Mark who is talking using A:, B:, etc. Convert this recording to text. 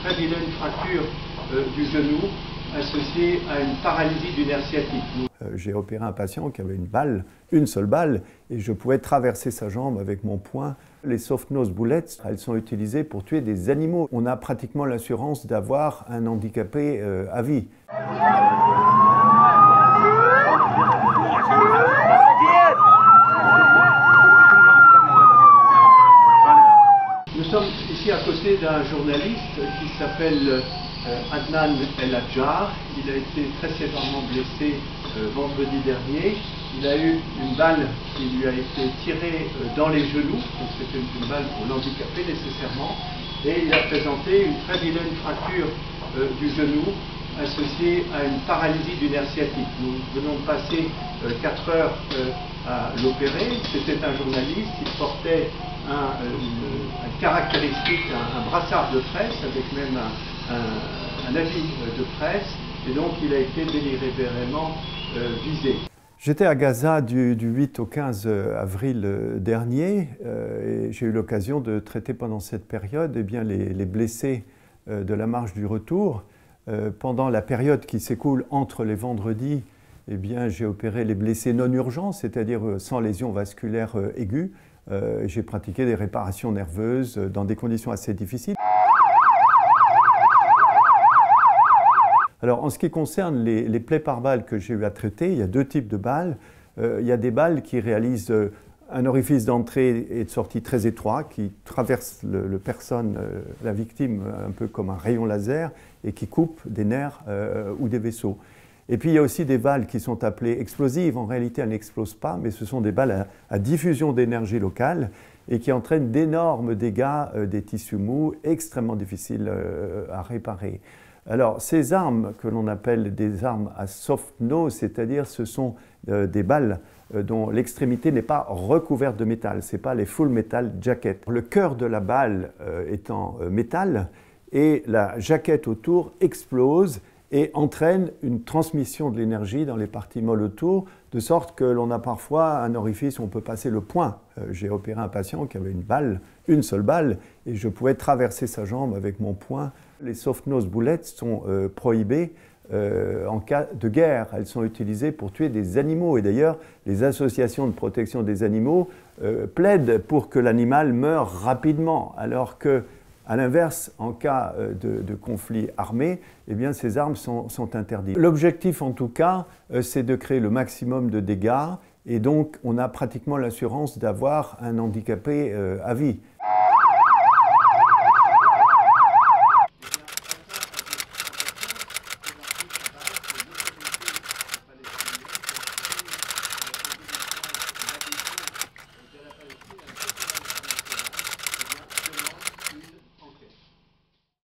A: très vilaine fracture du genou associée à une paralysie du nerf sciatique.
B: J'ai opéré un patient qui avait une seule balle, et je pouvais traverser sa jambe avec mon poing. Les soft nose bullets, elles sont utilisées pour tuer des animaux. On a pratiquement l'assurance d'avoir un handicapé à vie.
A: Nous sommes ici à côté d'un journaliste qui s'appelle Adnan El Hadjar. Il a été très sévèrement blessé vendredi dernier. Il a eu une balle qui lui a été tirée dans les genoux, donc c'était une balle pour l'handicaper nécessairement, et il a présenté une très vilaine fracture du genou associée à une paralysie du nerf sciatique. Nous venons de passer 4 heures à l'opérer. C'était un journaliste, il portait un caractéristique, un brassard de presse avec même un avis de presse, et donc il a été délibérément visé.
B: J'étais à Gaza du 8 au 15 avril dernier, et j'ai eu l'occasion de traiter pendant cette période les blessés de la marche du retour. Pendant la période qui s'écoule entre les vendredis, j'ai opéré les blessés non urgents, c'est-à-dire sans lésion vasculaire aiguë. J'ai pratiqué des réparations nerveuses dans des conditions assez difficiles. Alors, en ce qui concerne les plaies par balles que j'ai eu à traiter, il y a 2 types de balles. Il y a des balles qui réalisent un orifice d'entrée et de sortie très étroit, qui traverse la victime un peu comme un rayon laser et qui coupe des nerfs ou des vaisseaux. Et puis il y a aussi des balles qui sont appelées explosives. En réalité, elles n'explosent pas, mais ce sont des balles à diffusion d'énergie locale et qui entraînent d'énormes dégâts des tissus mous, extrêmement difficiles à réparer. Alors, ces armes que l'on appelle des armes à soft nose, c'est-à-dire ce sont des balles dont l'extrémité n'est pas recouverte de métal, ce n'est pas les full metal jackets. Le cœur de la balle est en métal et la jaquette autour explose et entraîne une transmission de l'énergie dans les parties molles autour, de sorte que l'on a parfois un orifice où on peut passer le poing. J'ai opéré un patient qui avait une seule balle, et je pouvais traverser sa jambe avec mon poing. Les soft nose bullets sont prohibées en cas de guerre. Elles sont utilisées pour tuer des animaux, et d'ailleurs les associations de protection des animaux plaident pour que l'animal meure rapidement, alors que à l'inverse, en cas de conflit armé, ces armes sont interdites. L'objectif, en tout cas, c'est de créer le maximum de dégâts, et donc on a pratiquement l'assurance d'avoir un handicapé à vie.